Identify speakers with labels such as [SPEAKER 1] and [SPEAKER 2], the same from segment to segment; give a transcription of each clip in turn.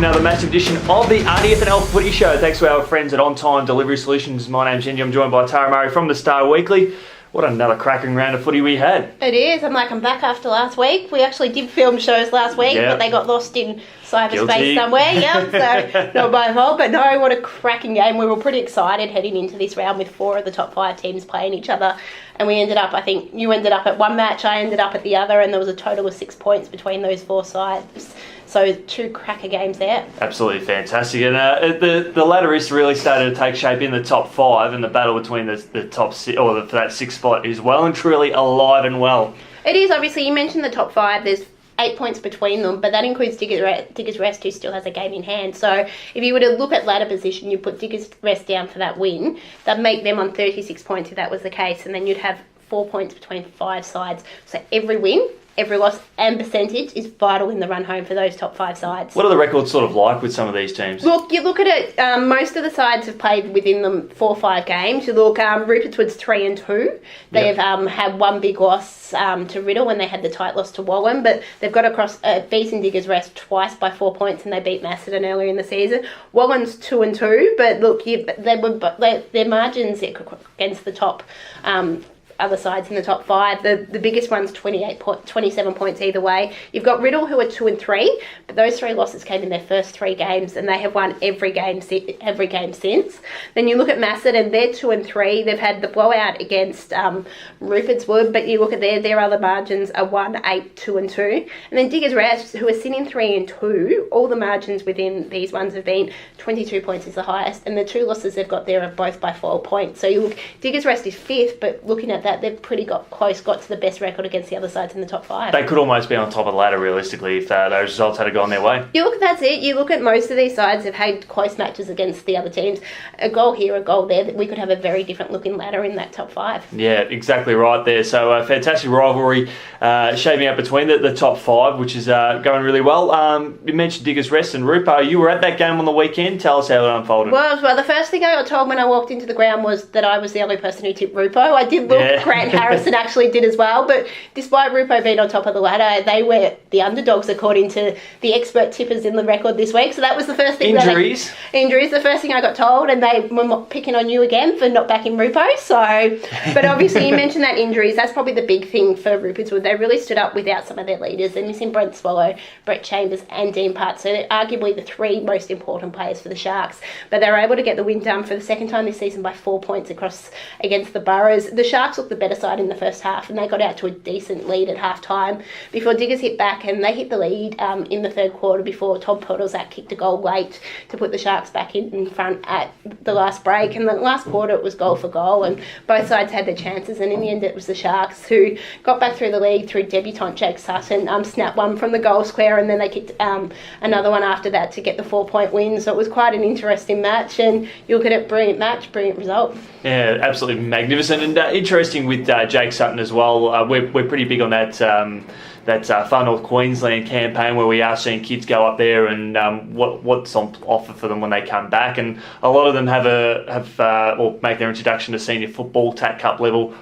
[SPEAKER 1] another massive edition of the RDFNL Footy Show. Thanks to our friends at Ontime Delivery Solutions. My name's Yeendy. I'm joined by Tara Murray from the Star Weekly. What another cracking round of footy we had.
[SPEAKER 2] It is. I'm back after last week. We actually did film shows last week, but they got lost in cyberspace somewhere. So not my fault. But no, what a cracking game. We were pretty excited heading into this round with 4 of the top 5 teams playing each other. And we ended up, I think you ended up at one match, I ended up at the other, and there was a total of 6 points between those 4 sides. So 2 cracker games there.
[SPEAKER 1] Absolutely fantastic. And the ladder is really starting to take shape in the top 5, and the battle between the top 6, or for that 6th spot, is well and truly alive and well.
[SPEAKER 2] It is. Obviously, you mentioned the top 5. There's 8 points between them, but that includes Diggers Rest, who still has a game in hand. So if you were to look at ladder position, you put Diggers Rest down for that win. That'd make them on 36 points if that was the case, and then you'd have 4 points between 5 sides. So every win, every loss and percentage is vital in the run home for those top 5 sides.
[SPEAKER 1] What are the records sort of like with some of these teams?
[SPEAKER 2] Look, you look at it, most of the sides have played within them 4 or 5 games. You look, Rupertswood's 3-2. They've had one big loss to Riddell when they had the tight loss to Wallan, but they've got across beaten Diggers Rest twice by 4 points, and they beat Macedon earlier in the season. Wallan's 2-2, but look, their margins against the top other sides in the top 5. The biggest one's 27 points either way. You've got Riddell, who are 2-3, but those 3 losses came in their first 3 games, and they have won every game since. Then you look at Macedon, they're 2-3. They've had the blowout against Rupertswood, but you look at their other margins are 1-8, 2-2. And then Diggers Rest, who are sitting 3-2, all the margins within these ones have been 22 points is the highest, and the 2 losses they've got there are both by 4 points. So you look, Diggers Rest is 5th, but looking at that, they've pretty got to the best record against the other sides in the top 5.
[SPEAKER 1] They could almost be on top of the ladder, realistically, if those results had gone their way.
[SPEAKER 2] That's it. You look at most of these sides have had close matches against the other teams. A goal here, a goal there. We could have a very different looking ladder in that top 5.
[SPEAKER 1] Yeah, exactly right there. So a fantastic rivalry shaping up between the top 5, which is going really well. You mentioned Diggers Rest and Rupa. You were at that game on the weekend. Tell us how it unfolded.
[SPEAKER 2] Well, the first thing I got told when I walked into the ground was that I was the only person who tipped Rupo. I did look, Grant Harrison actually did as well, but despite Rupo being on top of the ladder, they were the underdogs according to the expert tippers in the record this week. So that was the first thing.
[SPEAKER 1] Injuries,
[SPEAKER 2] the first thing I got told, and they were picking on you again for not backing Rupo. So, but obviously you mentioned that injuries, that's probably the big thing for Rupertswood. They really stood up without some of their leaders. They're missing Brent Swallow, Brett Chambers and Dean Part. So they're arguably the 3 most important players for the Sharks, but they were able to get the win done for the second time this season by 4 points across against the Burrows. The Sharks looked the better side in the first half, and they got out to a decent lead at half time before Diggers hit back, and they hit the lead in the 3rd quarter before Tom Podolzak kicked a goal late to put the Sharks back in front at the last break. And the last quarter it was goal for goal, and both sides had their chances, and in the end it was the Sharks who got back through the league through debutant Jake Sutton, snapped one from the goal square, and then they kicked another one after that to get the 4-point win. So it was quite an interesting match, and you look at it, brilliant match, brilliant result.
[SPEAKER 1] Yeah, absolutely magnificent, and interesting with Jake Sutton as well. We're pretty big on that Far North Queensland campaign, where we are seeing kids go up there and what's on offer for them when they come back, and a lot of them or make their introduction to senior football, TAC Cup level,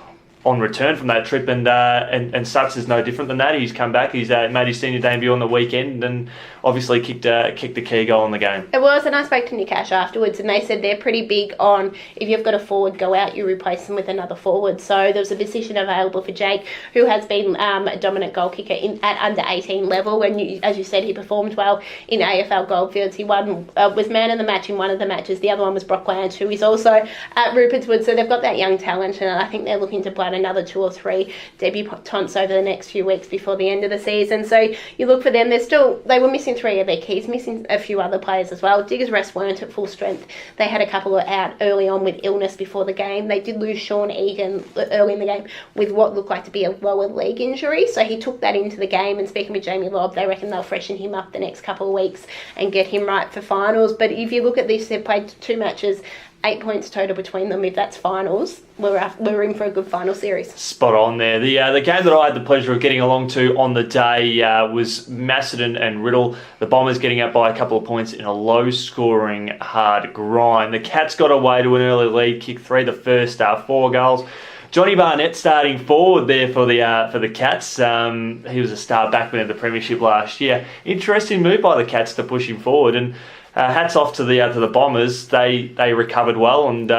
[SPEAKER 1] on return from that trip, and Sutts is no different than that. He's come back, he's made his senior debut on the weekend, and obviously kicked the key goal in the game.
[SPEAKER 2] It was, and I spoke to Nick Ash afterwards, and they said they're pretty big on, if you've got a forward go out, you replace them with another forward. So there was a position available for Jake, who has been a dominant goal kicker at under 18 level, and as you said, he performed well in AFL Goldfields. He was man of the match in one of the matches. The other one was Brock Lange, who is also at Rupertswood. So they've got that young talent, and I think they're looking to blood another 2 or 3 debutants over the next few weeks before the end of the season. So you look for them. They were missing 3 of their keys, missing a few other players as well. Diggers Rest weren't at full strength. They had a couple out early on with illness before the game. They did lose Sean Egan early in the game with what looked like to be a lower leg injury, so he took that into the game, and speaking with Jamie Lobb, they reckon they'll freshen him up the next couple of weeks and get him right for finals. But if you look at this, they've played 2 matches, 8 points total between them. If that's finals, we're in for a good final series.
[SPEAKER 1] Spot on there. The game that I had the pleasure of getting along to on the day was Macedon and Riddell. The Bombers getting up by a couple of points in a low-scoring, hard grind. The Cats got away to an early lead, kicked 3 the first half, 4 goals. Johnny Barnett starting forward there for the Cats. He was a star backman of the Premiership last year. Interesting move by the Cats to push him forward, and hats off to the Bombers. They recovered well, and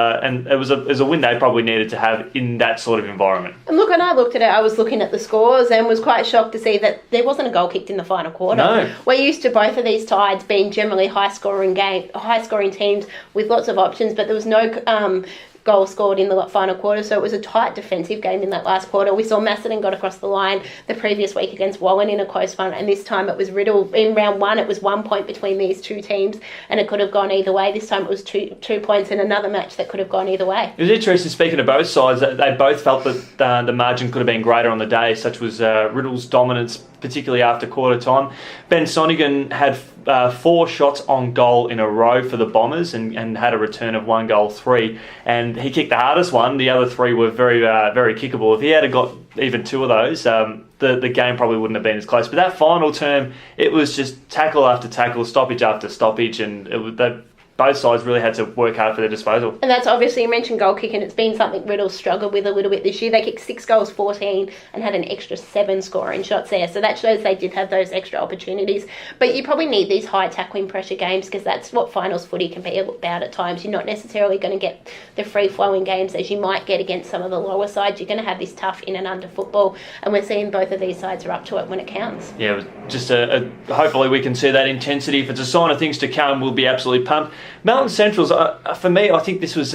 [SPEAKER 1] it was a win they probably needed to have in that sort of environment.
[SPEAKER 2] And look, when I looked at it, I was looking at the scores and was quite shocked to see that there wasn't a goal kicked in the final quarter.
[SPEAKER 1] No.
[SPEAKER 2] We're used to both of these sides being generally high scoring teams with lots of options, but there was no goal scored in the final quarter, so it was a tight defensive game in that last quarter. We saw Macedon got across the line the previous week against Wallan in a close one, and this time it was Riddell. In round one, it was 1 point between these two teams, and it could have gone either way. This time it was two points in another match that could have gone either way.
[SPEAKER 1] It was interesting, speaking of both sides, that they both felt that the margin could have been greater on the day, such was Riddell's dominance, particularly after quarter time. Ben Sonigan had 4 shots on goal in a row for the Bombers and had a return of 1 goal 3, and he kicked the hardest one. The other 3 were very very kickable. If he had got even 2 of those, the game probably wouldn't have been as close. But that final term, it was just tackle after tackle, stoppage after stoppage, and both sides really had to work hard for their disposal.
[SPEAKER 2] And that's obviously, you mentioned goal kicking, it's been something Riddell struggled with a little bit this year. They kicked 6 goals, 14, and had an extra 7 scoring shots there. So that shows they did have those extra opportunities. But you probably need these high tackling pressure games, because that's what finals footy can be about at times. You're not necessarily going to get the free-flowing games as you might get against some of the lower sides. You're going to have this tough in and under football, and we're seeing both of these sides are up to it when it counts.
[SPEAKER 1] Yeah, it was just hopefully we can see that intensity. If it's a sign of things to come, we'll be absolutely pumped. Melton Centrals, for me, I think this was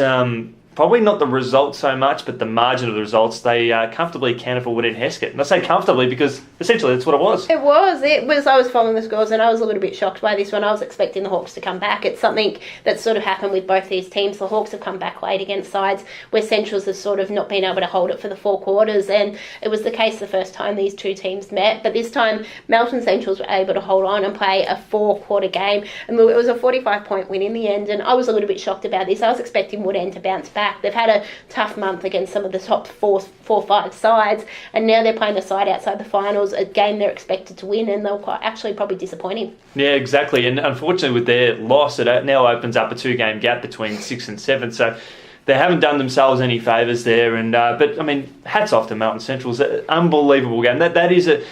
[SPEAKER 1] probably not the result so much, but the margin of the results. They comfortably counted for Woodend Hesket. And I say comfortably because essentially that's what it was.
[SPEAKER 2] It was. I was following the scores and I was a little bit shocked by this one. I was expecting the Hawks to come back. It's something that's sort of happened with both these teams. The Hawks have come back late against sides where Centrals have sort of not been able to hold it for the 4 quarters. And it was the case the first time these two teams met. But this time, Melton Centrals were able to hold on and play a 4-quarter game. And it was a 45-point win in the end. And I was a little bit shocked about this. I was expecting Woodend to bounce back. They've had a tough month against some of the top 4-5 sides, and now they're playing a side outside the finals, a game they're expected to win, and they'll actually probably disappointing.
[SPEAKER 1] Yeah, exactly. And unfortunately with their loss, it now opens up a 2-game gap between 6th and 7th. So they haven't done themselves any favours there. And but I mean, hats off to Melton Centrals. Unbelievable game. That is a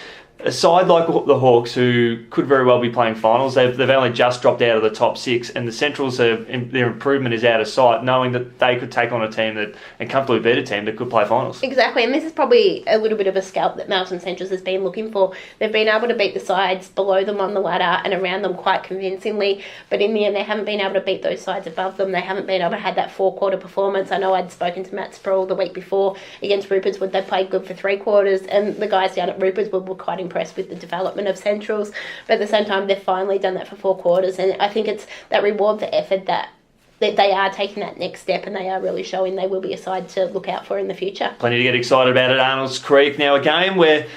[SPEAKER 1] side like the Hawks, who could very well be playing finals. They've only just dropped out of the top 6, and the Centrals, their improvement is out of sight, knowing that they could take on a team and comfortably beat a team that could play finals.
[SPEAKER 2] Exactly, and this is probably a little bit of a scalp that Melton Centrals has been looking for. They've been able to beat the sides below them on the ladder and around them quite convincingly, but in the end they haven't been able to beat those sides above them. They haven't been able to have that 4-quarter performance. I know I'd spoken to Matt Sproul the week before against Rupertswood. They played good for 3 quarters, and the guys down at Rupertswood were quite impressed with the development of Centrals, but at the same time they've finally done that for 4 quarters, and I think it's that reward for effort that they are taking that next step, and they are really showing they will be a side to look out for in the future.
[SPEAKER 1] Plenty to get excited about at Arnold's Creek. Now a game where,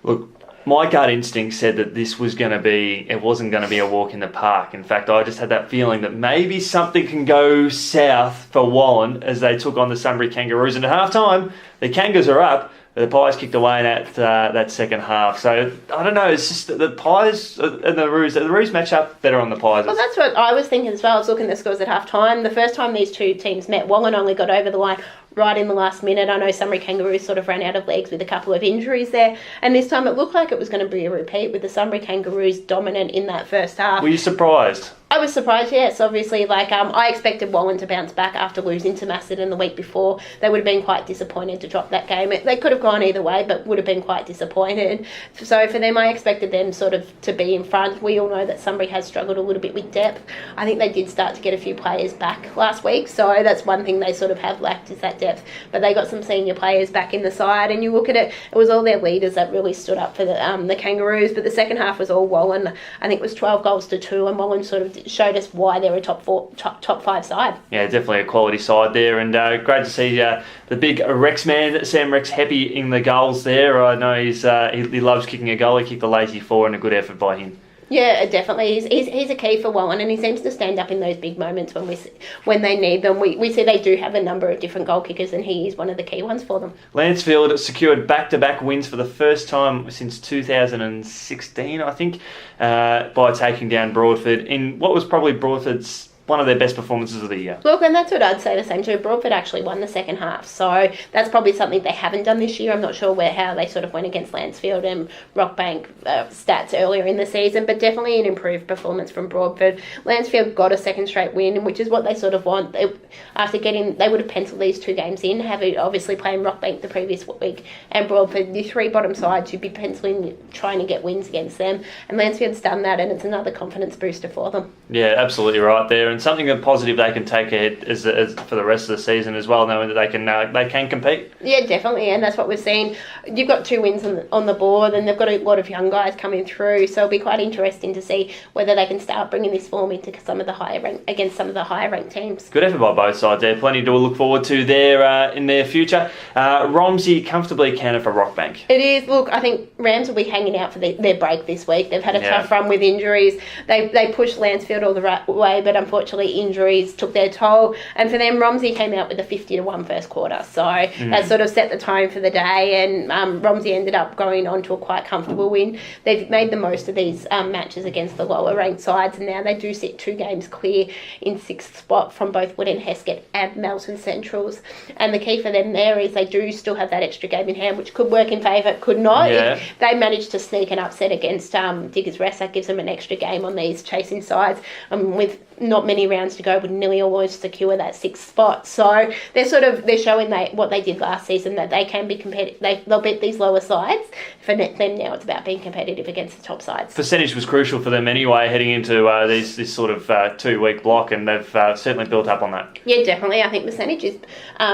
[SPEAKER 1] look, my gut instinct said that it wasn't going to be a walk in the park. In fact, I just had that feeling that maybe something can go south for Wallan as they took on the Sunbury Kangaroos, and at half time the Kangas are up. The Pies kicked away in that second half. So, I don't know, it's just the Pies and the Roos match up better on the Pies.
[SPEAKER 2] Well, that's what I was thinking as well. I was looking at the scores at half time. The first time these two teams met, Wallan only got over the line right in the last minute. I know Sunbury Kangaroos sort of ran out of legs with a couple of injuries there. And this time it looked like it was going to be a repeat with the Sunbury Kangaroos dominant in that first half.
[SPEAKER 1] Were you surprised?
[SPEAKER 2] I was surprised, yes. Obviously, I expected Wallan to bounce back after losing to Macedon the week before. They would have been quite disappointed to drop that game. They could have gone either way, but would have been quite disappointed. So for them, I expected them sort of to be in front. We all know that Sunbury has struggled a little bit with depth. I think they did start to get a few players back last week, so that's one thing they sort of have lacked, is that depth. But they got some senior players back in the side, and you look at it, it was all their leaders that really stood up for the Kangaroos. But the second half was all Wallan. I think it was 12 goals to 2, and Wallan sort of showed us why they're a top 5 side. Yeah,
[SPEAKER 1] definitely a quality side there, and great to see the big Rex man, Sam Rex Heppy, in the goals there. I know he loves kicking a goal. He kicked a lazy 4, and a good effort by him.
[SPEAKER 2] Yeah, definitely. He's a key for Wallan, and he seems to stand up in those big moments when they need them. We see they do have a number of different goal kickers, and he is one of the key ones for them.
[SPEAKER 1] Lancefield secured back-to-back wins for the first time since 2016, I think, by taking down Broadford in what was probably Broadford's one of their best performances of the year.
[SPEAKER 2] Look, and that's what I'd say the same too. Broadford actually won the second half, so that's probably something they haven't done this year. I'm not sure how they sort of went against Lancefield and Rockbank stats earlier in the season, but definitely an improved performance from Broadford. Lancefield got a second straight win, which is what they sort of want. They would have penciled these 2 games in, having obviously playing Rockbank the previous week, and Broadford, the 3 bottom sides, you'd be penciling trying to get wins against them, and Lancefield's done that, and it's another confidence booster for them.
[SPEAKER 1] Yeah, absolutely right there, and something that positive they can take ahead as for the rest of the season as well, knowing that they can compete.
[SPEAKER 2] Yeah, definitely, and that's what we've seen. You've got 2 wins on the board, and they've got a lot of young guys coming through, so it'll be quite interesting to see whether they can start bringing this form into some of the higher ranked teams.
[SPEAKER 1] Good effort by both sides there. Plenty to look forward to there in their future. Romsey comfortably counted for Rockbank.
[SPEAKER 2] It is. Look, I think Rams will be hanging out for their break this week. They've had a tough run with injuries. They pushed Lancefield all the right way, but unfortunately injuries took their toll. And for them, Romsey came out with a 50-1 first quarter. So that sort of set the tone for the day. And Romsey ended up going on to a quite comfortable win. They've made the most of these matches against the lower ranked sides, and now they do sit 2 games clear in 6th spot from both Wood and Hesket and Melton Centrals. And the key for them there is they do still have that extra game in hand, which could work in favour, could not.
[SPEAKER 1] Yeah.
[SPEAKER 2] If they manage to sneak an upset against Diggers Rest, that gives them an extra game on these chasing sides. With not many rounds to go, would nearly always secure that 6th spot. So they're showing what they did last season, that they can be competitive. They'll beat these lower sides. For them now, it's about being competitive against the top sides.
[SPEAKER 1] Percentage was crucial for them anyway, heading into this sort of 2-week block, and they've certainly built up on that.
[SPEAKER 2] Yeah, definitely. I think percentage is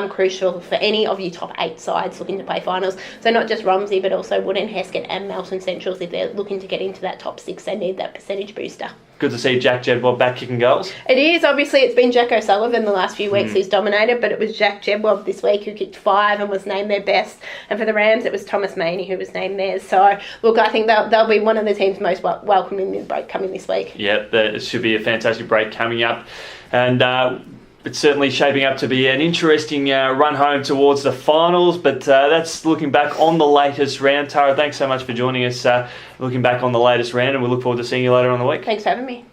[SPEAKER 2] crucial for any of your top 8 sides looking to play finals. So not just Romsey, but also Wood and Hesket and Melton Centrals. If they're looking to get into that top 6, they need that percentage booster.
[SPEAKER 1] Good to see Jack Jedwab back kicking goals.
[SPEAKER 2] It is. Obviously, it's been Jack O'Sullivan the last few weeks who's dominated, but it was Jack Jedwab this week who kicked 5 and was named their best. And for the Rams, it was Thomas Maney who was named theirs. So, look, I think they'll be one of the teams most welcoming the break coming this week.
[SPEAKER 1] Yeah, it should be a fantastic break coming up. And it's certainly shaping up to be an interesting run home towards the finals, but that's looking back on the latest round. Tara, thanks so much for joining us looking back on the latest round, and we look forward to seeing you later on the week.
[SPEAKER 2] Thanks for having me.